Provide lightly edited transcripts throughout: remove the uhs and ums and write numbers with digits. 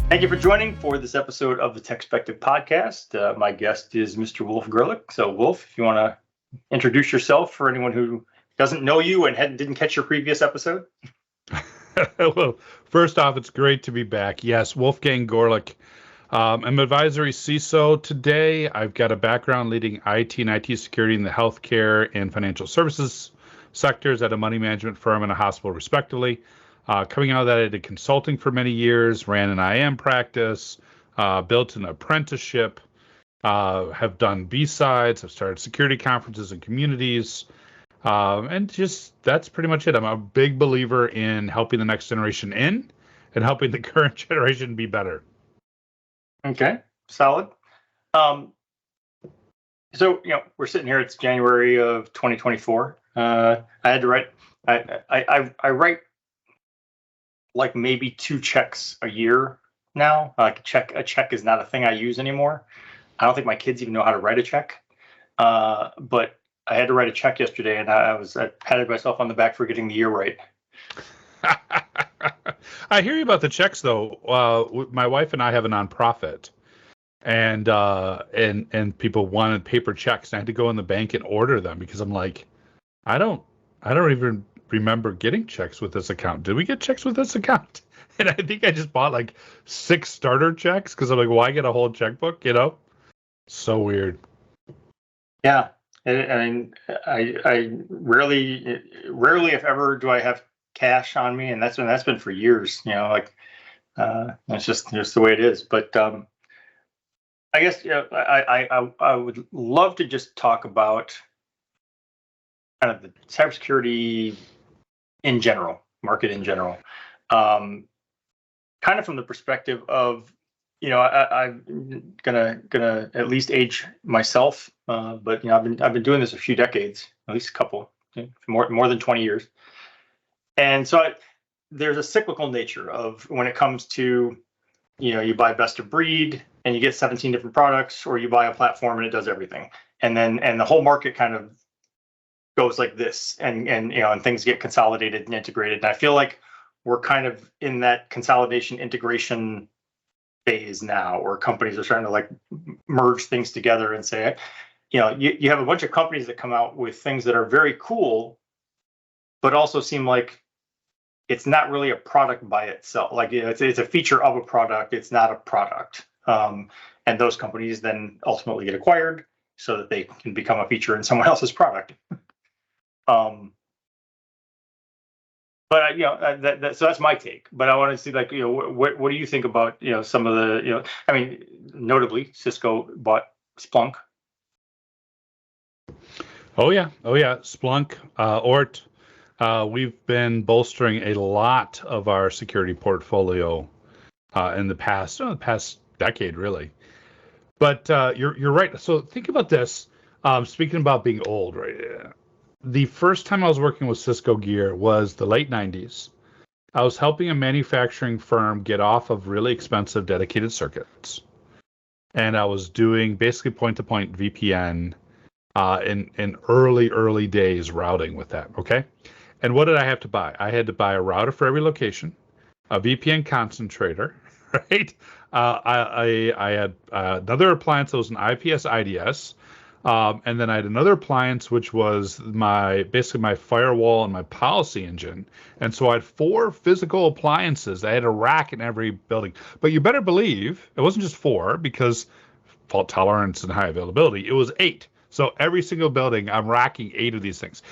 Thank you for joining for this episode of the TechSpective Podcast. My guest is Mr. Wolf Goerlich. So, Wolf, if you want to introduce yourself for anyone who doesn't know you and didn't catch your previous episode. Well, first off, it's great to be back. Yes, Wolfgang Goerlich. I'm advisory CISO today. I've got a background leading IT and IT security in the healthcare and financial services sectors at a money management firm and a hospital, respectively. Coming out of that, I did consulting for many years, ran an IM practice, built an apprenticeship, have done B-sides, have started security conferences and communities, and just that's pretty much it. I'm a big believer in helping the next generation in and helping the current generation be better. Okay, solid. So, we're sitting here, it's January of 2024. I had to write, I write like maybe 2 checks a year now. Like a check is not a thing I use anymore. I don't think my kids even know how to write a check. But I had to write a check yesterday, and I patted myself on the back for getting the year right. I hear you about the checks, though. My wife and I have a nonprofit, and people wanted paper checks, and I had to go in the bank and order them because I'm like, I don't even remember getting checks with this account. Did we get checks with this account? And I think I just bought like 6 starter checks because I'm like, why get a whole checkbook? So weird. Yeah, I mean, I rarely, if ever, do I have cash on me, and that's been for years. It's just the way it is. But I guess I would love to just talk about kind of the cybersecurity in general, market in general, kind of from the perspective of, I'm gonna at least age myself, but I've been doing this a few decades, at least a couple, more than 20 years, and so there's a cyclical nature of when it comes to, you buy best of breed and you get 17 different products, or you buy a platform and it does everything, and the whole market kind of goes like this, and things get consolidated and integrated. And I feel like we're kind of in that consolidation integration phase now, where companies are trying to like merge things together and say, you have a bunch of companies that come out with things that are very cool, but also seem like it's not really a product by itself. Like it's a feature of a product. It's not a product. And those companies then ultimately get acquired so that they can become a feature in someone else's product. But so that's my take. But I want to see, like, what do you think about, some of the, I mean, notably Cisco bought Splunk. Oh yeah, Splunk, Ort. We've been bolstering a lot of our security portfolio in the past decade, really. But you're right. So think about this. Speaking about being old, right? The first time I was working with Cisco gear was the late 90s. I was helping a manufacturing firm get off of really expensive dedicated circuits. And I was doing basically point-to-point VPN in early days routing with that, okay? And what did I have to buy? I had to buy a router for every location, a VPN concentrator, right? I had another appliance that was an IPS IDS, and then I had another appliance which was basically my firewall and my policy engine. And so I had 4 physical appliances. I had a rack in every building. But you better believe it wasn't just 4, because fault tolerance and high availability. It was 8. So every single building, I'm racking 8 of these things.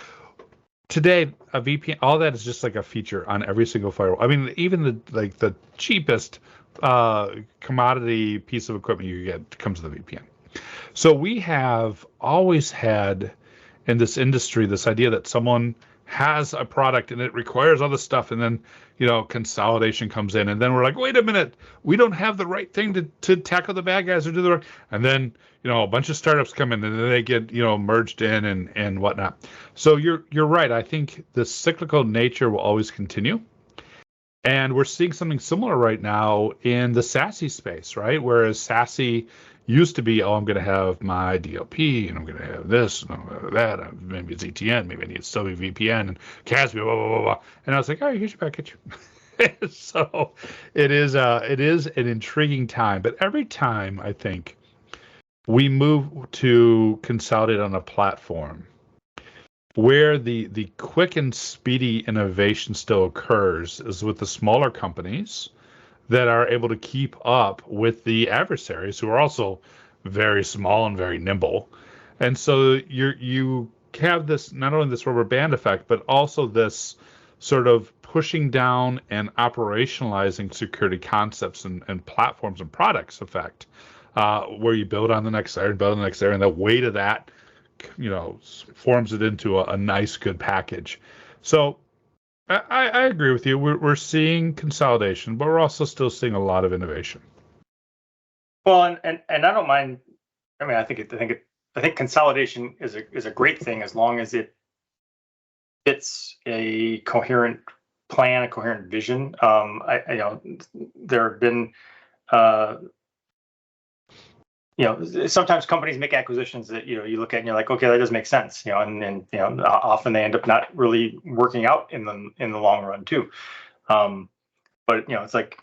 Today, a VPN, all that is just like a feature on every single firewall. I mean, even the cheapest commodity piece of equipment you get comes with a VPN. So we have always had in this industry this idea that someone has a product and it requires all this stuff, and then consolidation comes in, and then we're like, wait a minute, we don't have the right thing to tackle the bad guys or do the right, and then a bunch of startups come in and then they get merged in and whatnot. So you're right. I think the cyclical nature will always continue. And we're seeing something similar right now in the SASE space, right? Whereas SASE used to be, I'm going to have my DLP, and I'm going to have this, and I'm going to have that. Maybe it's ETN, maybe I need still be VPN, and CASB, blah, blah, blah, blah. And I was like, all right, here's your package. So it is an intriguing time. But every time I think we move to consolidate on a platform where the quick and speedy innovation still occurs is with the smaller companies that are able to keep up with the adversaries who are also very small and very nimble. And so you have this, not only this rubber band effect, but also this sort of pushing down and operationalizing security concepts and platforms and products effect, where you build on the next layer and build on the next layer, and the weight of that, forms it into a nice, good package. So I agree with you. We're seeing consolidation, but we're also still seeing a lot of innovation. Well, and I don't mind. I mean, I think consolidation is a great thing as long as it fits a coherent plan, a coherent vision. There have been, sometimes companies make acquisitions that you look at and you're like, okay, that does make sense. And often they end up not really working out in the long run too. But it's like,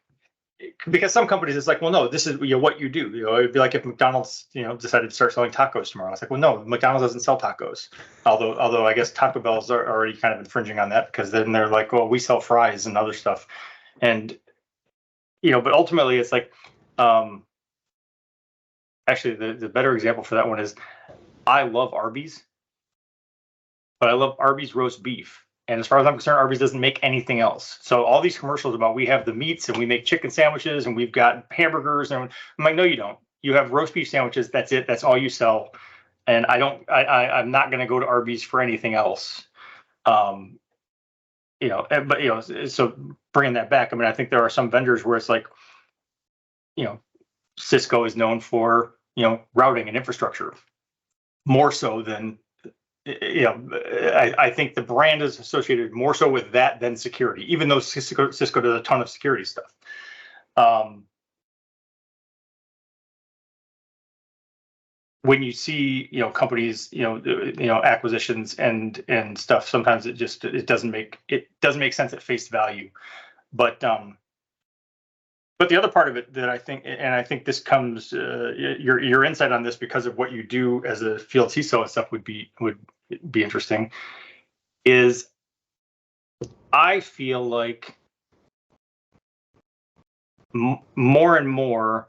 because some companies, it's like, well, no, this is what you do. It'd be like if McDonald's decided to start selling tacos tomorrow. It's like, well, no, McDonald's doesn't sell tacos. Although I guess Taco Bell's are already kind of infringing on that, because then they're like, well, we sell fries and other stuff. And but ultimately it's like, actually the better example for that one is, I love Arby's, but I love Arby's roast beef. And as far as I'm concerned, Arby's doesn't make anything else. So all these commercials about we have the meats and we make chicken sandwiches and we've got hamburgers, and I'm like, no, you don't. You have roast beef sandwiches. That's it. That's all you sell. And I'm not going to go to Arby's for anything else. So bringing that back, I mean, I think there are some vendors where it's like, Cisco is known for, routing and infrastructure more so than, I think the brand is associated more so with that than security, even though Cisco does a ton of security stuff. When you see, companies, acquisitions and stuff, sometimes it doesn't make sense at face value. But the other part of it that I think this comes, your insight on this, because of what you do as a field CISO and stuff, would be interesting, is I feel like more and more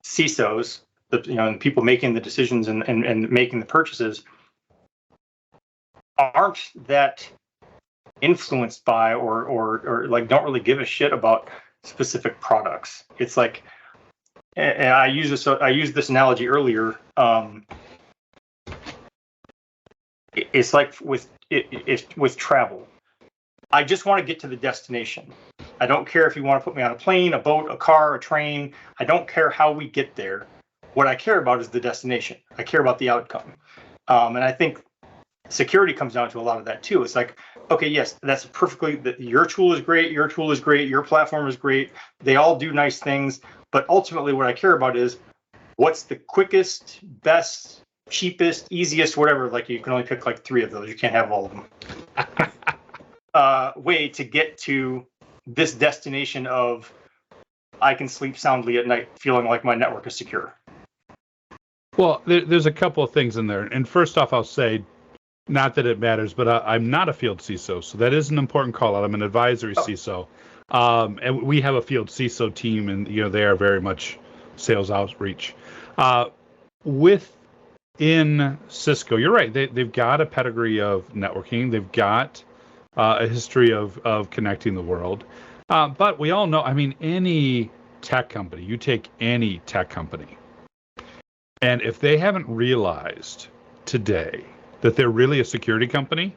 CISOs, and people making the decisions and making the purchases, aren't that influenced by or like don't really give a shit about specific products. It's like, and I used this analogy earlier. It's like with travel. I just want to get to the destination. I don't care if you want to put me on a plane, a boat, a car, a train. I don't care how we get there. What I care about is the destination. I care about the outcome. And I think security comes down to a lot of that too. It's like, okay, yes, that's perfectly, your tool is great, your platform is great. They all do nice things. But ultimately what I care about is what's the quickest, best, cheapest, easiest, whatever. Like, you can only pick like 3 of those. You can't have all of them. Way to get to this destination of, I can sleep soundly at night feeling like my network is secure. Well, there's a couple of things in there. And first off, I'll say, not that it matters, but I'm not a field CISO, so that is an important call out. I'm an advisory CISO, and we have a field CISO team, and they are very much sales outreach. Within Cisco, you're right. They've got a pedigree of networking. They've got a history of connecting the world. But we all know, I mean, any tech company, you take any tech company, and if they haven't realized today that they're really a security company,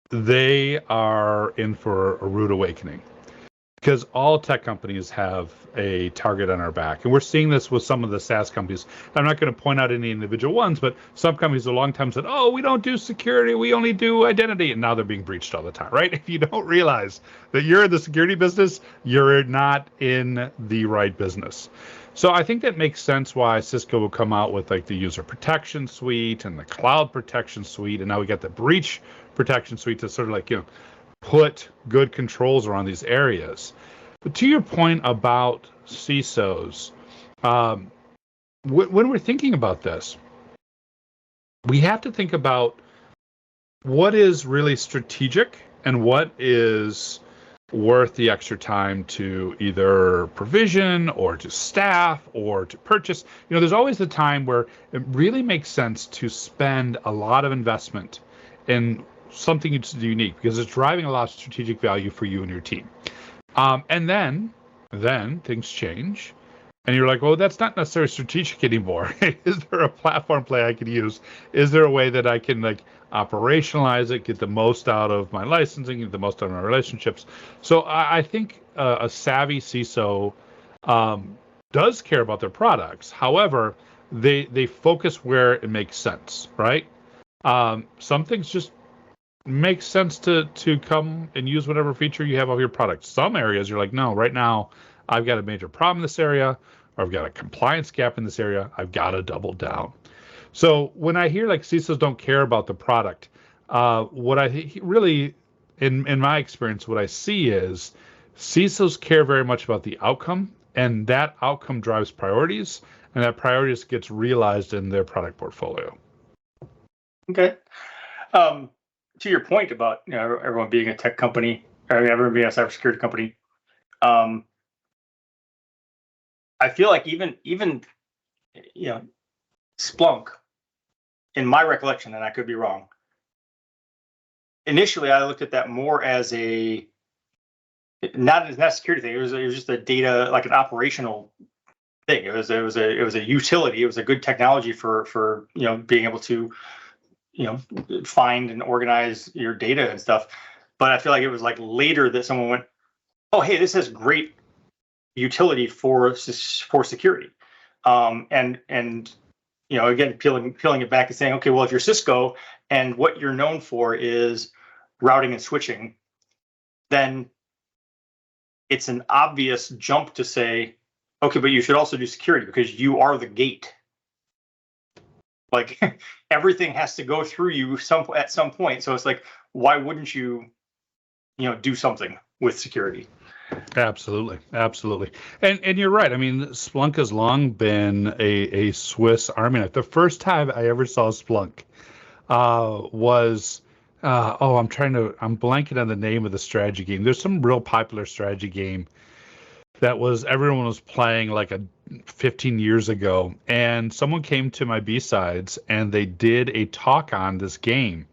they are in for a rude awakening. Because all tech companies have a target on our back. And we're seeing this with some of the SaaS companies. I'm not going to point out any individual ones, but some companies a long time said, oh, we don't do security, we only do identity. And now they're being breached all the time, right? If you don't realize that you're in the security business, you're not in the right business. So I think that makes sense why Cisco will come out with like the user protection suite and the cloud protection suite. And now we got the breach protection suite to sort of like, put good controls around these areas. But to your point about CISOs, um, when we're thinking about this, we have to think about what is really strategic and what is worth the extra time to either provision or to staff or to purchase. There's always the time where it really makes sense to spend a lot of investment in something that's unique because it's driving a lot of strategic value for you and your team. And then things change. And you're like, well, that's not necessarily strategic anymore. Is there a platform play I could use? Is there a way that I can operationalize it, get the most out of my licensing, get the most out of my relationships? So I think a savvy CISO does care about their products. However, they focus where it makes sense, right? Some things just make sense to come and use whatever feature you have of your product. Some areas you're like, no, right now I've got a major problem in this area, or I've got a compliance gap in this area. I've got to double down. So when I hear CISOs don't care about the product, what I really, in my experience, what I see is CISOs care very much about the outcome, and that outcome drives priorities, and that priorities gets realized in their product portfolio. Okay. To your point about everyone being a tech company, everyone being a cybersecurity company, I feel like even Splunk, in my recollection, and I could be wrong, initially I looked at that more as not a security thing. It was just a data, like an operational thing. It was a utility. It was a good technology for being able to find and organize your data and stuff. But I feel like it was later that someone went, oh, hey, this has great utility for security. And again, peeling it back and saying, okay, well, if you're Cisco and what you're known for is routing and switching, then it's an obvious jump to say, okay, but you should also do security because you are the gate. Everything has to go through you at some point. So it's why wouldn't you do something with security? Absolutely. And you're right. I mean, Splunk has long been a Swiss Army knife. The first time I ever saw Splunk was I'm blanking on the name of the strategy game. There's some real popular strategy game that everyone was playing 15 years ago, and someone came to my B-sides and they did a talk on this game,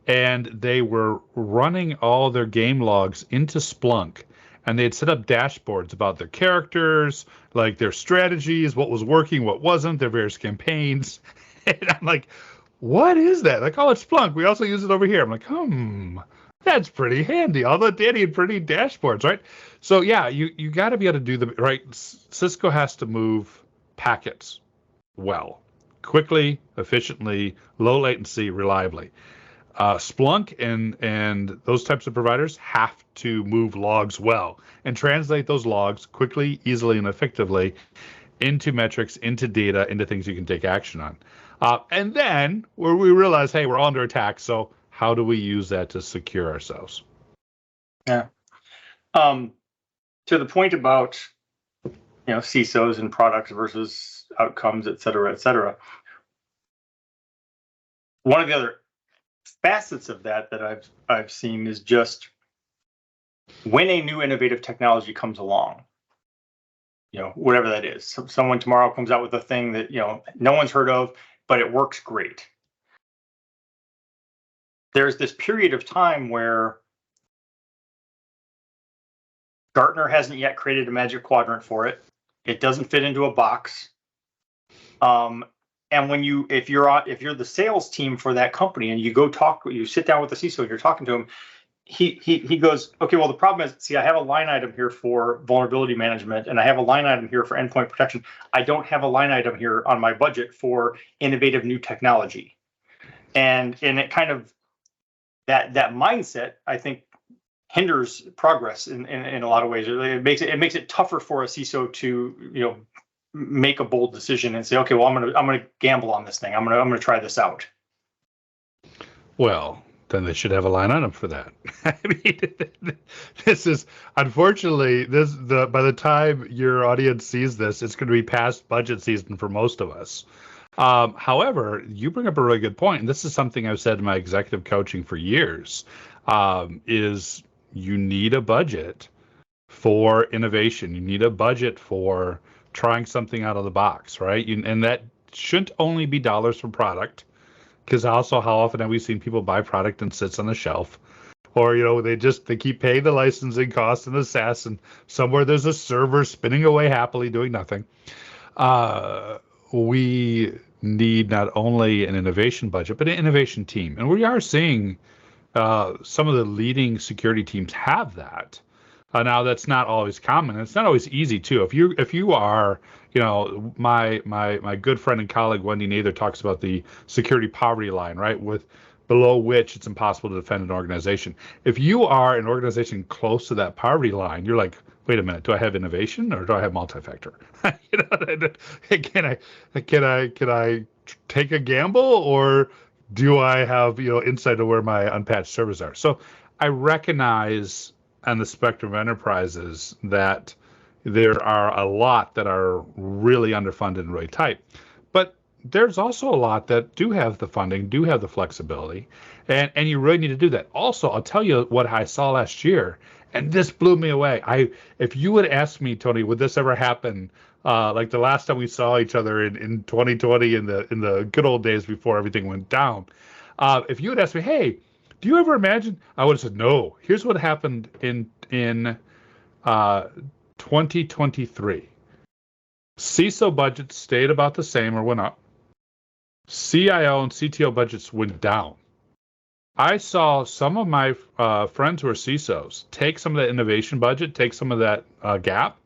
and they were running all their game logs into Splunk, and they had set up dashboards about their characters, their strategies, what was working, what wasn't, their various campaigns. And I'm like, what is that? Oh, it's Splunk. We also use it over here. I'm like, that's pretty handy. All the dandy and pretty dashboards, right? So yeah, you got to be able to do the right. Cisco has to move packets well, quickly, efficiently, low latency, reliably. Splunk and those types of providers have to move logs well and translate those logs quickly, easily, and effectively into metrics, into data, into things you can take action on. And then where we realize, hey, we're under attack. So how do we use that to secure ourselves? Yeah. To the point about CISOs and products versus outcomes, et cetera. One of the other facets of that I've seen is just when a new innovative technology comes along, whatever that is. Someone tomorrow comes out with a thing that no one's heard of, but it works great. There's this period of time where Gartner hasn't yet created a magic quadrant for it. It doesn't fit into a box. And if you're the sales team for that company and you sit down with the CISO and you're talking to him, he goes, okay, well, the problem is, see, I have a line item here for vulnerability management and I have a line item here for endpoint protection. I don't have a line item here on my budget for innovative new technology. And it kind of that mindset, I think, hinders progress in a lot of ways. It makes it tougher for a CISO to make a bold decision and say, okay, well, I'm gonna gamble on this thing. I'm gonna try this out. Well, then they should have a line item for that. I mean, this is unfortunately by the time your audience sees this, it's going to be past budget season for most of us. However, you bring up a really good point, and this is something I've said in my executive coaching for years, is you need a budget for innovation. You need a budget for trying something out of the box, right? And that shouldn't only be dollars for product, because also how often have we seen people buy product and sits on the shelf, or they keep paying the licensing costs and the SaaS, and somewhere there's a server spinning away happily doing nothing. We need not only an innovation budget, but an innovation team, and we are seeing some of the leading security teams have that. Now that's not always common. It's not always easy too. If you are, my good friend and colleague Wendy Nather talks about the security poverty line, right? With below which it's impossible to defend an organization. If you are an organization close to that poverty line, you're like, wait a minute, do I have innovation or do I have multi-factor? Can I take a gamble, or do I have insight to where my unpatched servers are? So I recognize on the spectrum of enterprises that there are a lot that are really underfunded and really tight. But there's also a lot that do have the funding, do have the flexibility, and you really need to do that. Also, I'll tell you what I saw last year, and this blew me away. If you would ask me, Tony, would this ever happen, like the last time we saw each other in 2020 in the good old days before everything went down, if you would ask me, hey, do you ever imagine? I would have said no. Here's what happened in 2023. CISO budgets stayed about the same or went up. CIO and CTO budgets went down. I saw some of my friends who are CISOs take some of that innovation budget, take some of that gap,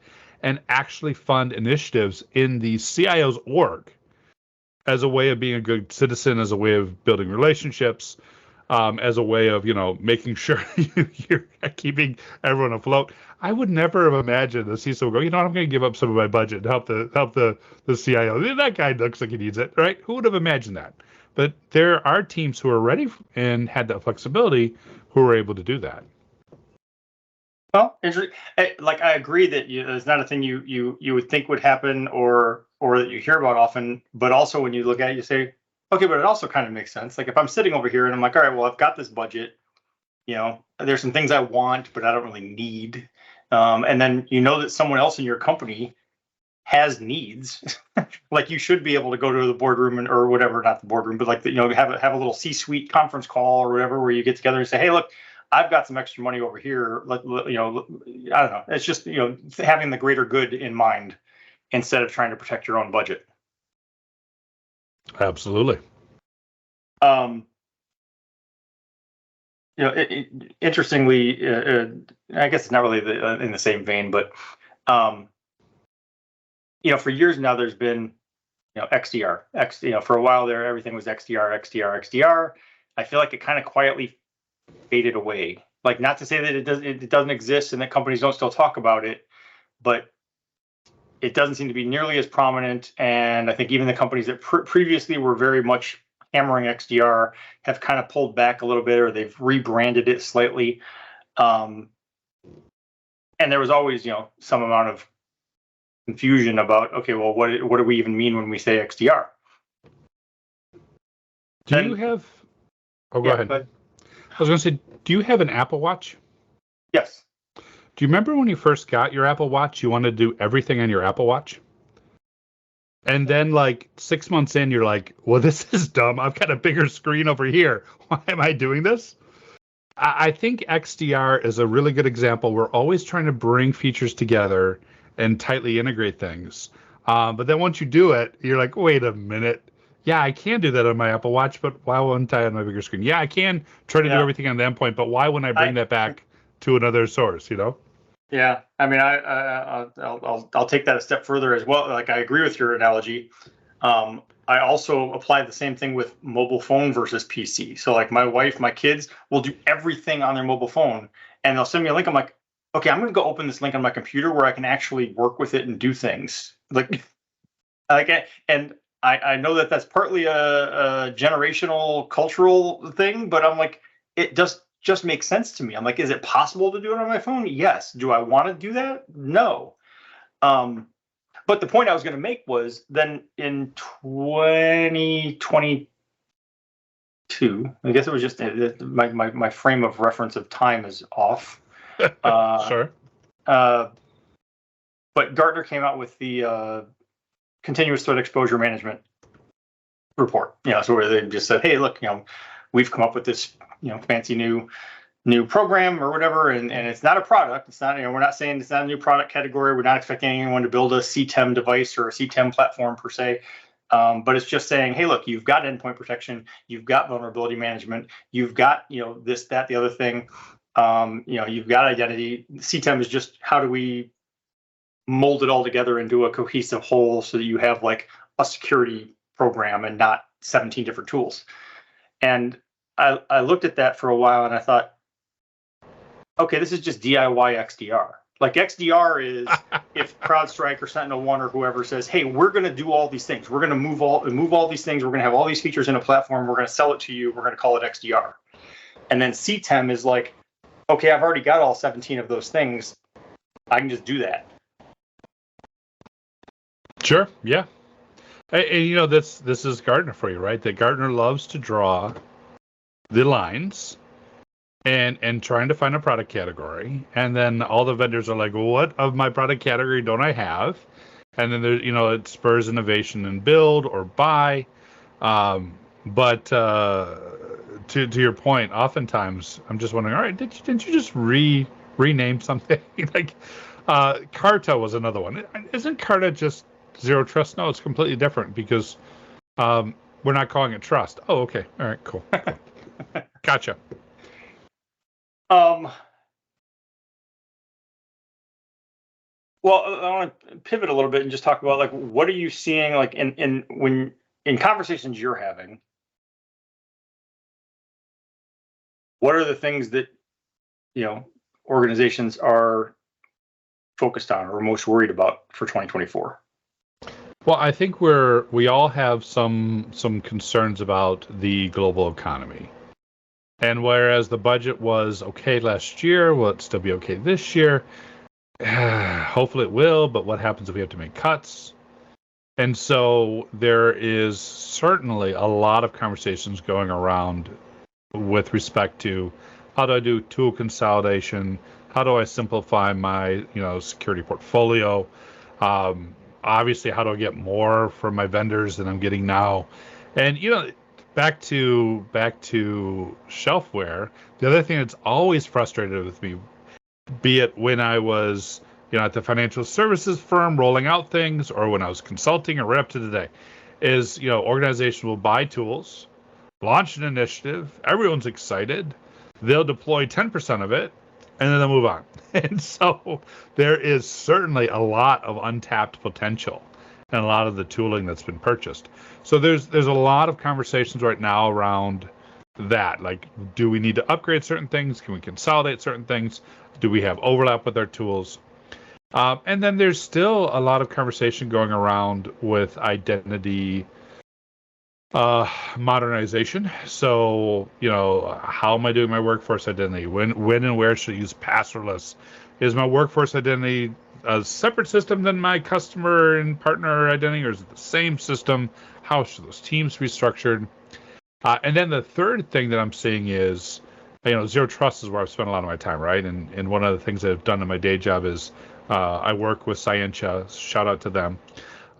and actually fund initiatives in the CIO's org as a way of being a good citizen, as a way of building relationships, as a way of making sure you're keeping everyone afloat. I would never have imagined the CISO would go, I'm going to give up some of my budget to help the CIO. That guy looks like he needs it, right? Who would have imagined that? But there are teams who are ready and had that flexibility who were able to do that. Well, I agree that it's not a thing you would think would happen or that you hear about often. But also when you look at it, you say, okay, but it also kind of makes sense. Like if I'm sitting over here and I'm like, all right, well, I've got this budget. There's some things I want, but I don't really need. And then that someone else in your company has needs. Like you should be able to go to the boardroom or whatever, not the boardroom, but like have a little C-suite conference call or whatever where you get together and say, hey, look, I've got some extra money over here. I don't know. It's just having the greater good in mind instead of trying to protect your own budget. Absolutely. Interestingly, I guess it's not really in the same vein, but for years now, there's been XDR. For a while there, everything was XDR. I feel like it kind of quietly faded away. Like, not to say that it doesn't exist and that companies don't still talk about it, but it doesn't seem to be nearly as prominent. And I think even the companies that previously were very much hammering XDR have kind of pulled back a little bit, or they've rebranded it slightly. And there was always, some amount of confusion about, okay, well, what do we even mean when we say XDR? Go ahead. But I was going to say, do you have an Apple Watch? Yes. Do you remember when you first got your Apple Watch, you wanted to do everything on your Apple Watch? And then like 6 months in, you're like, well, this is dumb. I've got a bigger screen over here. Why am I doing this? I think XDR is a really good example. We're always trying to bring features together and tightly integrate things. But then once you do it, you're like, wait a minute. Yeah, I can do that on my Apple Watch, but why wouldn't I on my bigger screen? Yeah, I can try to do everything on the endpoint, but why wouldn't I bring that back to another source, Yeah, I mean, I'll take that a step further as well. Like, I agree with your analogy. I also apply the same thing with mobile phone versus PC. So like my wife, my kids will do everything on their mobile phone, and they'll send me a link. I'm like, okay, I'm going to go open this link on my computer where I can actually work with it and do things. And I know that that's partly a generational cultural thing, but I'm like, it just makes sense to me. I'm like, is it possible to do it on my phone? Yes. Do I want to do that? No. But the point I was going to make was then in 2022, I guess it was just my frame of reference of time is off. Sure. But Gartner came out with the continuous threat exposure management report. So where they just said, hey, look, we've come up with this, fancy new program or whatever, and it's not a product. It's not, we're not saying it's not a new product category. We're not expecting anyone to build a CTEM device or a CTEM platform per se. But it's just saying, hey, look, you've got endpoint protection, you've got vulnerability management, you've got, this, that, the other thing. You've got identity. CTEM is just how do we mold it all together into a cohesive whole so that you have like a security program and not 17 different tools. And I looked at that for a while and I thought, okay, this is just DIY XDR. Like XDR is if CrowdStrike or SentinelOne or whoever says, hey, we're going to do all these things. We're going to move all these things. We're going to have all these features in a platform. We're going to sell it to you. We're going to call it XDR. And then CTEM is like, okay, I've already got all 17 of those things. I can just do that. Sure. Yeah. And this is Gartner for you, right? That Gartner loves to draw the lines and trying to find a product category, and then all the vendors are like, well, what of my product category don't I have? And then there, it spurs innovation and build or buy. But to your point, oftentimes I'm just wondering, all right, didn't you just rename something? Like Carta was another one. Isn't Carta just zero trust? No, it's completely different because we're not calling it trust. Oh, okay. All right, cool. Gotcha. Well, I want to pivot a little bit and just talk about like what are you seeing like in conversations you're having? What are the things that organizations are focused on or most worried about for 2024? Well, I think we all have some concerns about the global economy. And whereas the budget was okay last year, will it still be okay this year? Hopefully it will, but what happens if we have to make cuts? And so there is certainly a lot of conversations going around with respect to how do I do tool consolidation? How do I simplify my security portfolio? Obviously, how do I get more from my vendors than I'm getting now? And back to shelfware. The other thing that's always frustrated with me, be it when I was at the financial services firm rolling out things, or when I was consulting, or right up to today, is organizations will buy tools, launch an initiative, everyone's excited, they'll deploy 10% of it, and then they'll move on. And so there is certainly a lot of untapped potential and a lot of the tooling that's been purchased. So there's a lot of conversations right now around that. Like, do we need to upgrade certain things? Can we consolidate certain things? Do we have overlap with our tools? And then there's still a lot of conversation going around with identity modernization. So, how am I doing my workforce identity? When and where should I use passwordless? Is my workforce identity a separate system than my customer and partner identity, or is it the same system? How should those teams be structured? And then the third thing that I'm seeing is, zero trust is where I've spent a lot of my time, right? And one of the things I've done in my day job is I work with Scientia, shout out to them,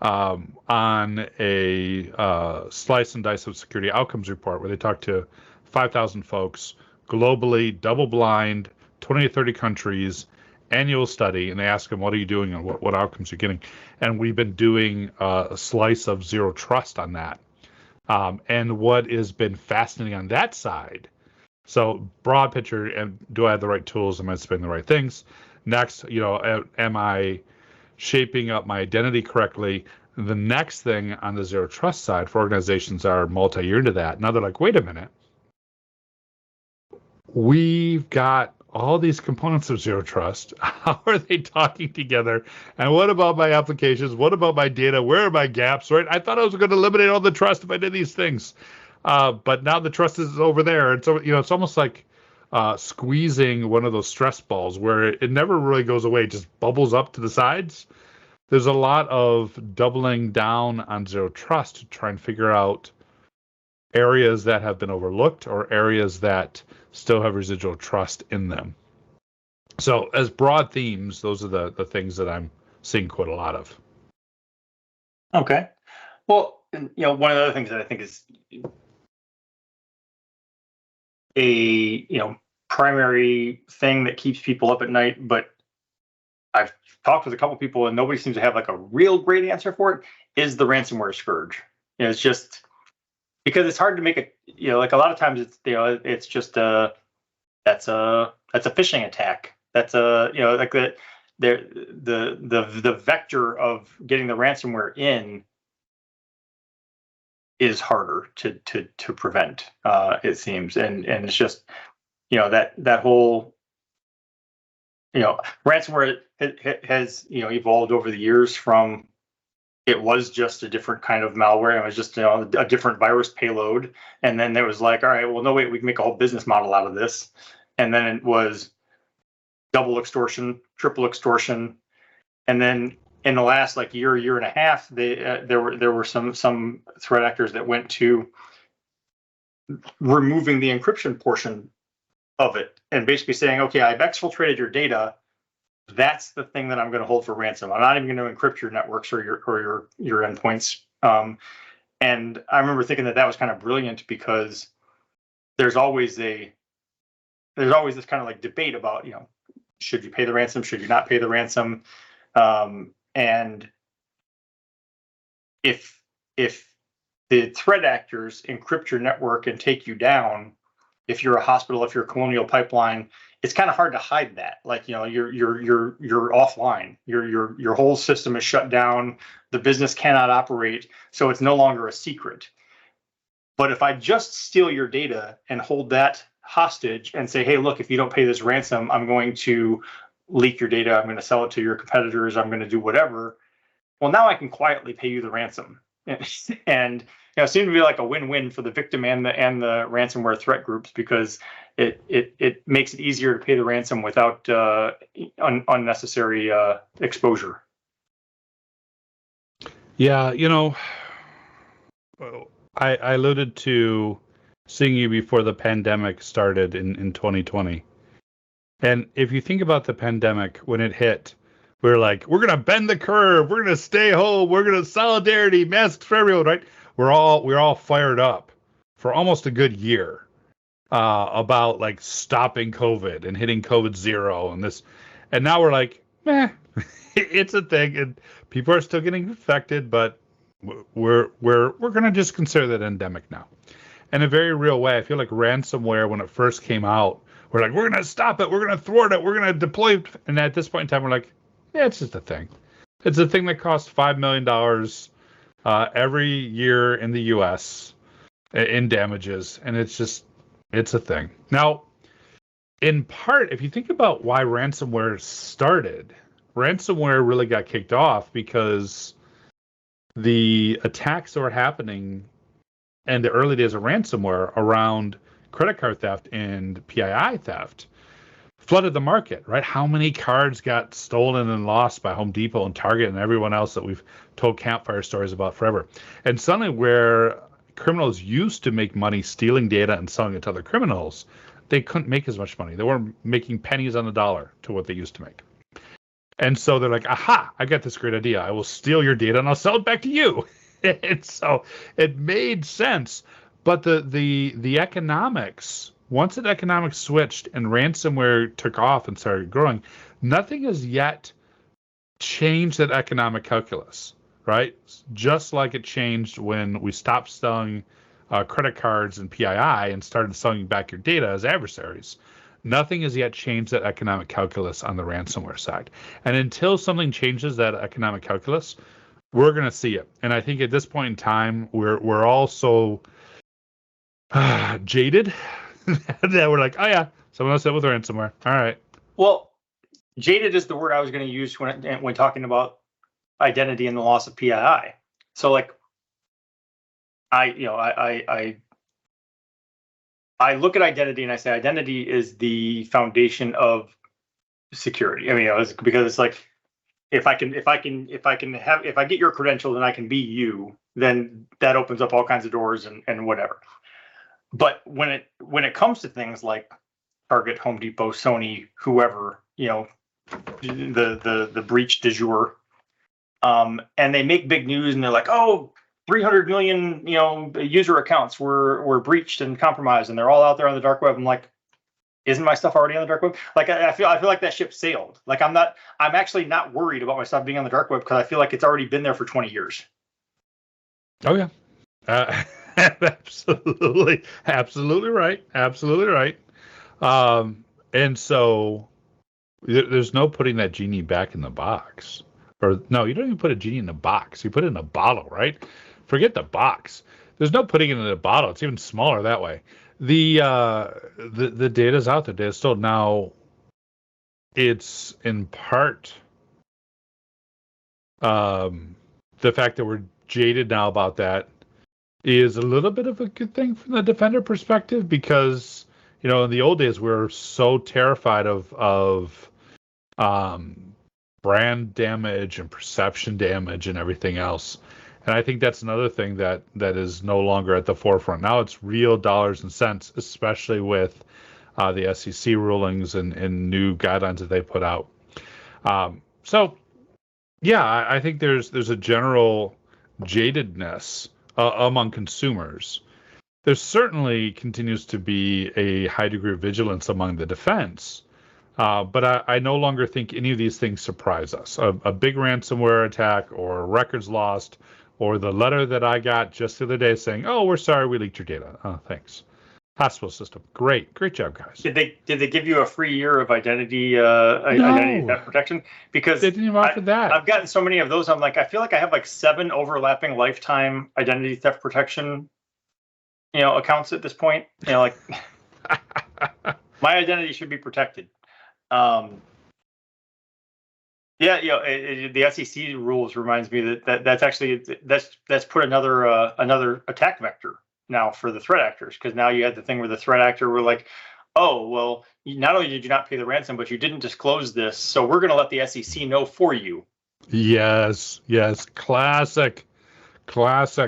on a slice and dice of security outcomes report where they talk to 5,000 folks globally, double blind, 20 to 30 countries, annual study, and they ask them, what are you doing and what outcomes you're getting? And we've been doing a slice of zero trust on that. And what has been fascinating on that side, so broad picture, and do I have the right tools? Am I spending the right things? Next, am I shaping up my identity correctly? The next thing on the zero trust side for organizations are multi-year into that. Now they're like, wait a minute. We've got all these components of zero trust. How are they talking together? And what about my applications? What about my data? Where are my gaps, right? I thought I was going to eliminate all the trust if I did these things. But now the trust is over there. And so, it's almost like squeezing one of those stress balls where it never really goes away, it just bubbles up to the sides. There's a lot of doubling down on zero trust to try and figure out areas that have been overlooked or areas that still have residual trust in them. So as broad themes, those are the things that I'm seeing quite a lot of. Okay. Well, one of the other things that I think is a primary thing that keeps people up at night, but I've talked with a couple people and nobody seems to have like a real great answer for it, is the ransomware scourge. It's just because it's hard to make it. Like a lot of times it's just that's a phishing attack. That's like the vector of getting the ransomware in is harder to prevent, it seems, and it's just that whole ransomware has evolved over the years from it was just a different kind of malware. It was just a different virus payload, and then there was like, all right, well, no, wait, we can make a whole business model out of this, and then it was double extortion, triple extortion, and then in the last like year and a half, there were some threat actors that went to removing the encryption portion of it and basically saying, okay, I've exfiltrated your data. That's the thing that I'm going to hold for ransom. I'm not even going to encrypt your networks or your endpoints. And I remember thinking that was kind of brilliant because there's always this kind of like debate about should you pay the ransom, should you not pay the ransom, and if the threat actors encrypt your network and take you down, if you're a hospital, if you're a Colonial Pipeline, it's kind of hard to hide that. Like you're offline. Your whole system is shut down. The business cannot operate, so it's no longer a secret. But if I just steal your data and hold that hostage and say, hey, look, if you don't pay this ransom, I'm going to leak your data. I'm going to sell it to your competitors. I'm going to do whatever. Well, now I can quietly pay you the ransom. And it seemed to be like a win-win for the victim and the ransomware threat groups because it makes it easier to pay the ransom without unnecessary exposure. Yeah, I alluded to seeing you before the pandemic started in 2020. And if you think about the pandemic, when it hit, we were like, we're going to bend the curve. We're going to stay home. We're going to solidarity, masks for everyone, right? We're all fired up for almost a good year about like stopping COVID and hitting COVID zero and this. And now we're like, meh, it's a thing. And people are still getting infected, but we're going to just consider that endemic now. In a very real way, I feel like ransomware, when it first came out, we're like, we're going to stop it. We're going to thwart it. We're going to deploy. And at this point in time, we're like, yeah, it's just a thing. It's a thing that costs $5 million every year in the U.S. in damages. And it's a thing. Now, in part, if you think about why ransomware started, ransomware really got kicked off because the attacks that were happening in the early days of ransomware around credit card theft and PII theft flooded the market, right? How many cards got stolen and lost by Home Depot and Target and everyone else that we've told campfire stories about forever. And suddenly where criminals used to make money stealing data and selling it to other criminals, they couldn't make as much money. They weren't making pennies on the dollar to what they used to make. And so they're like, aha, I got this great idea. I will steal your data and I'll sell it back to you. And so it made sense. But the economics, once the economics switched and ransomware took off and started growing, nothing has yet changed that economic calculus, right? Just like it changed when we stopped selling credit cards and PII and started selling back your data as adversaries. Nothing has yet changed that economic calculus on the ransomware side. And until something changes that economic calculus, we're going to see it. And I think at this point in time, we're all so jaded that we're like, oh yeah, someone else hit with ransomware. All right. Well, jaded is the word I was going to use when talking about identity and the loss of PII. So like, I I look at identity and I say identity is the foundation of security. I mean, because it's like if I get your credentials and I can be you, then that opens up all kinds of doors and whatever. But when it comes to things like Target, Home Depot, Sony, whoever, the breach du jour, and they make big news and they're like, oh, 300 million, user accounts were breached and compromised, and they're all out there on the dark web. I'm like, isn't my stuff already on the dark web? Like, I feel like that ship sailed. Like, I'm actually not worried about my stuff being on the dark web because I feel like it's already been there for 20 years. Oh yeah, absolutely right, absolutely right. And so there's no putting that genie back in the box. Or no, you don't even put a genie in a box. You put it in a bottle, right? Forget the box. There's no putting it in a bottle. It's even smaller that way. The data's out there. Data's still now. It's in part the fact that we're jaded now about that is a little bit of a good thing from the defender perspective, because in the old days we were so terrified of brand damage and perception damage and everything else. And I think that's another thing that is no longer at the forefront. Now it's real dollars and cents, especially with the SEC rulings and new guidelines that they put out. So, yeah, I think there's a general jadedness among consumers. There certainly continues to be a high degree of vigilance among the defense. But I no longer think any of these things surprise us. A big ransomware attack or records lost, or the letter that I got just the other day saying, "Oh, we're sorry, we leaked your data." Oh, thanks. Hospital system, great job, guys. Did they give you a free year of identity theft protection? Because they didn't even offer that. I've gotten so many of those. I'm like, I feel like I have like 7 overlapping lifetime identity theft protection, accounts at this point. Like my identity should be protected. The SEC rules reminds me that's actually that's put another attack vector now for the threat actors, because now you had the thing where the threat actor were like, oh, well, not only did you not pay the ransom, but you didn't disclose this, so we're going to let the SEC know for you. Yes, classic. But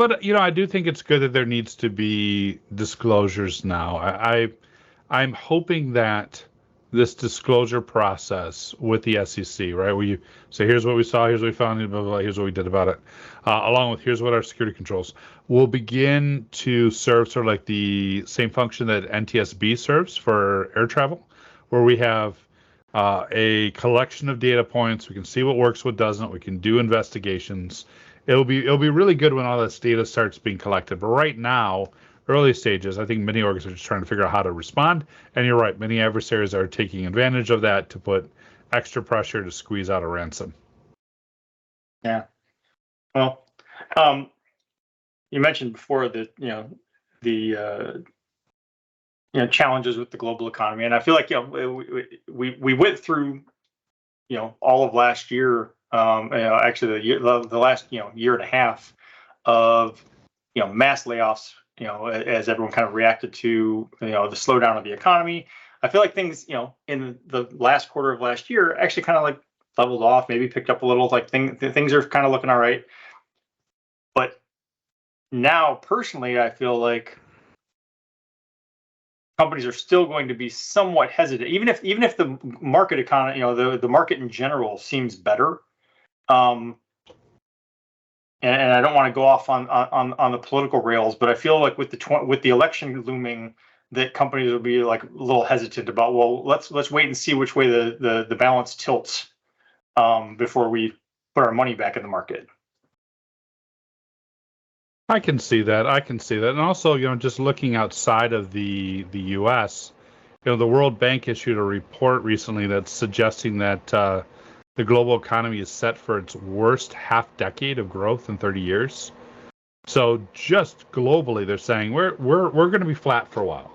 I do think it's good that there needs to be disclosures now. I'm hoping that this disclosure process with the SEC, right, where you say, here's what we saw, here's what we found, blah, blah, blah, here's what we did about it, along with here's what our security controls, will begin to serve sort of like the same function that NTSB serves for air travel, where we have a collection of data points. We can see what works, what doesn't. We can do investigations. It'll be really good when all this data starts being collected. But right now, early stages, I think many organizations are just trying to figure out how to respond. And you're right, many adversaries are taking advantage of that to put extra pressure to squeeze out a ransom. Yeah. Well, you mentioned before that the challenges with the global economy, and I feel like we went through all of last year, actually the last year and a half of mass layoffs, as everyone kind of reacted to the slowdown of the economy. I feel like things in the last quarter of last year actually kind of like leveled off, maybe picked up a little. Like things are kind of looking all right. But now, personally, I feel like companies are still going to be somewhat hesitant, even if the market economy, the market in general seems better. And I don't want to go off on the political rails, but I feel like with the election looming, that companies will be like a little hesitant about, well, let's wait and see which way the balance tilts before we put our money back in the market. I can see that. And also, just looking outside of the U.S., the World Bank issued a report recently that's suggesting that the global economy is set for its worst half decade of growth in 30 years. So just globally, they're saying we're going to be flat for a while.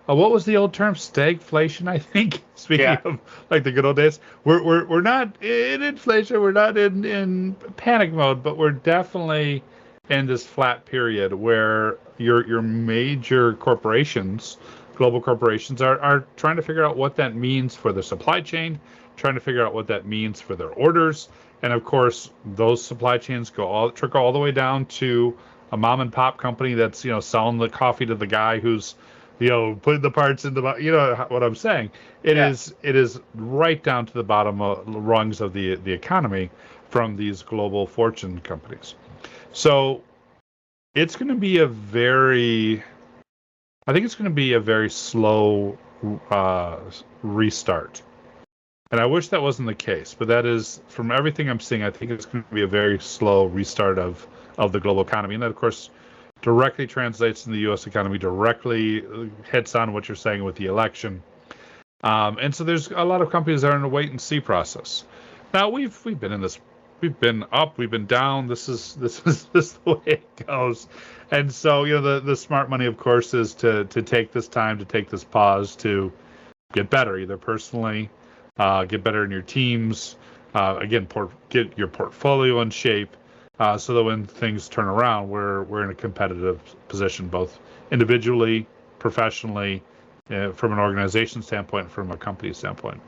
What was the old term? Stagflation, I think. Speaking of like the good old days, we're not in inflation. We're not in panic mode, but we're definitely in this flat period where your major corporations, global corporations, are trying to figure out what that means for their supply chain, trying to figure out what that means for their orders, and of course those supply chains trickle all the way down to a mom and pop company that's selling the coffee to the guy who's putting the parts in the what I'm saying. Yeah. It is right down to the bottom rungs of the economy from these global fortune companies. So it's going to be I think it's going to be a very slow restart. And I wish that wasn't the case, but that is, from everything I'm seeing, I think it's going to be a very slow restart of the global economy. And that, of course, directly translates in the U.S. economy, directly hits on what you're saying with the election. And so there's a lot of companies that are in a wait and see process. Now we've been in this, we've been up, we've been down. This is the way it goes. And so the smart money, of course, is to take this time, to take this pause, to get better, either personally, get better in your teams, again, get your portfolio in shape, so that when things turn around, we're in a competitive position, both individually, professionally, from an organization standpoint, from a company standpoint.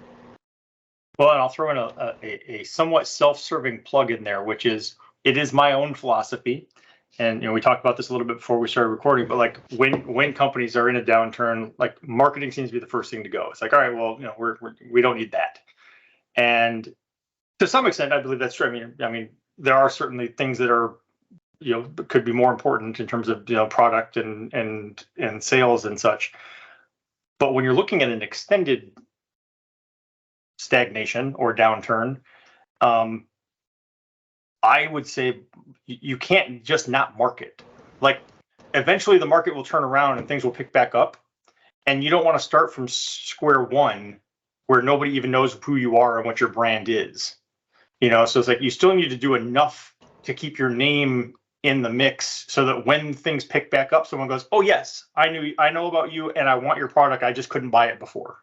Well, and I'll throw in a somewhat self-serving plug in there, which is, it is my own philosophy. And we talked about this a little bit before we started recording, but like when companies are in a downturn, like marketing seems to be the first thing to go. It's like, all right, well, we don't need that. And to some extent, I believe that's true. I mean, there are certainly things that are, could be more important in terms of product and sales and such. But when you're looking at an extended stagnation or downturn, I would say you can't just not market. Like, eventually the market will turn around and things will pick back up, and you don't want to start from square one where nobody even knows who you are and what your brand is. So it's like you still need to do enough to keep your name in the mix so that when things pick back up, someone goes, "Oh yes, I know about you and I want your product. I just couldn't buy it before."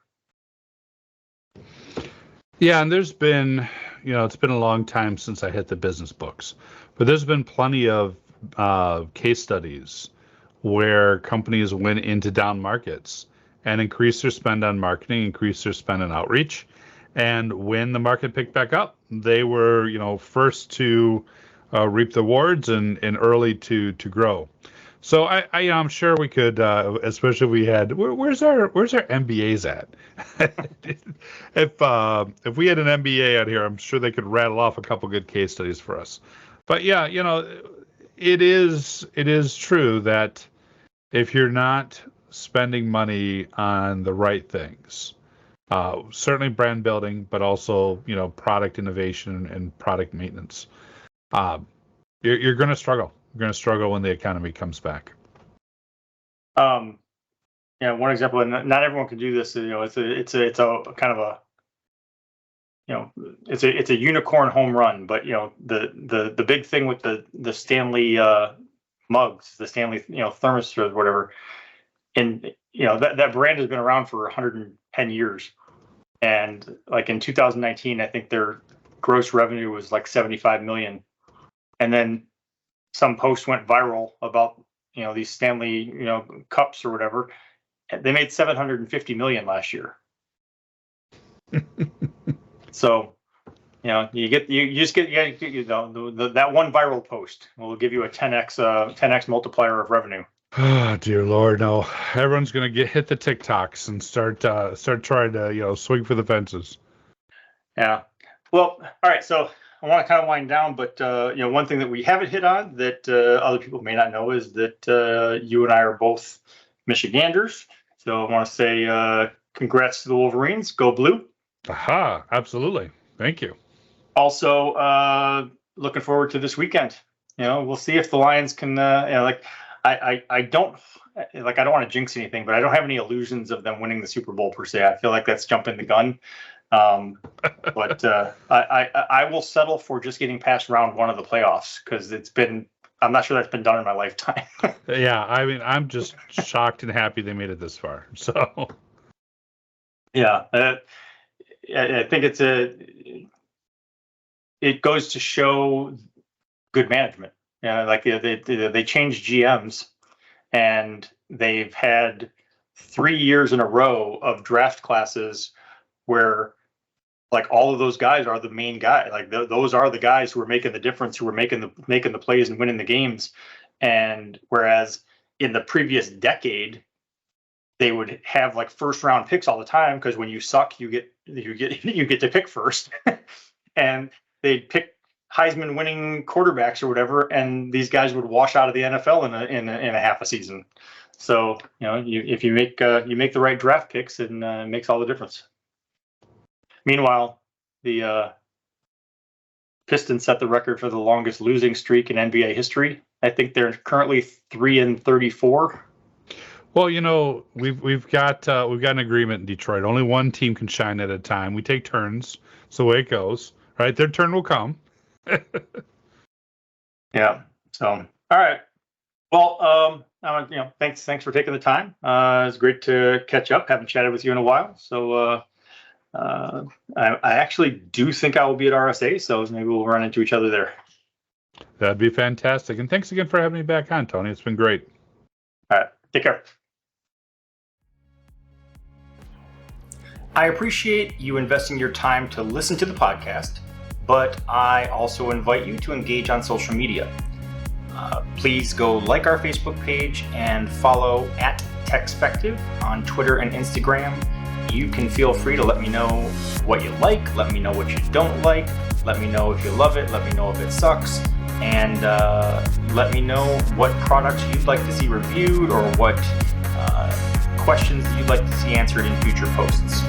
Yeah, and there's been, it's been a long time since I hit the business books, but there's been plenty of case studies where companies went into down markets and increased their spend on marketing, increased their spend on outreach. And when the market picked back up, they were, first to reap the rewards and early to grow. So I'm sure we could, especially if we had, where's our MBAs at? If we had an MBA out here, I'm sure they could rattle off a couple good case studies for us. But yeah, it is true that if you're not spending money on the right things, certainly brand building, but also product innovation and product maintenance, you're going to struggle. You're going to struggle when the economy comes back. One example, and not everyone can do this. It's a kind of a, it's a unicorn home run. But the big thing with the Stanley mugs, the Stanley thermos or whatever, and that brand has been around for 110 years. And like in 2019, I think their gross revenue was like 75 million. And then some post went viral about these Stanley cups or whatever. They made 750 million last year. So you just get that one viral post will give you a 10x multiplier of revenue. Oh dear Lord, no! Everyone's gonna hit the TikToks and start trying to swing for the fences. Yeah. Well, all right. So I want to kind of wind down, but one thing that we haven't hit on that other people may not know is that you and I are both Michiganders. So I want to say congrats to the Wolverines. Go Blue. Aha! Absolutely. Thank you. Also, looking forward to this weekend. We'll see if the Lions can. I don't want to jinx anything, but I don't have any illusions of them winning the Super Bowl per se. I feel like that's jumping the gun. But I will settle for just getting past round one of the playoffs because I'm not sure that's been done in my lifetime. Yeah, I mean, I'm just shocked and happy they made it this far. So, yeah, I think it goes to show good management. Like they changed GMs, and they've had 3 years in a row of draft classes where like all of those guys are the main guy. Like those are the guys who are making the difference, who are making the plays and winning the games. And whereas in the previous decade, they would have like first round picks all the time because when you suck, you get to pick first, and they'd pick Heisman winning quarterbacks or whatever, and these guys would wash out of the NFL in a half a season. So if you make the right draft picks, it makes all the difference. Meanwhile, the Pistons set the record for the longest losing streak in NBA history. I think they're currently 3-34. Well, we've got an agreement in Detroit. Only one team can shine at a time. We take turns. It's the way it goes, right? Their turn will come. Yeah. So, all right. Well, thanks for taking the time. It's great to catch up. Haven't chatted with you in a while. So, I actually do think I will be at RSA. So maybe we'll run into each other there. That'd be fantastic. And thanks again for having me back on, Tony. It's been great. All right. Take care. I appreciate you investing your time to listen to the podcast, but I also invite you to engage on social media. Please go like our Facebook page and follow at TechSpective on Twitter and Instagram. You can feel free to let me know what you like, let me know what you don't like, let me know if you love it, let me know if it sucks, and let me know what products you'd like to see reviewed or what questions you'd like to see answered in future posts.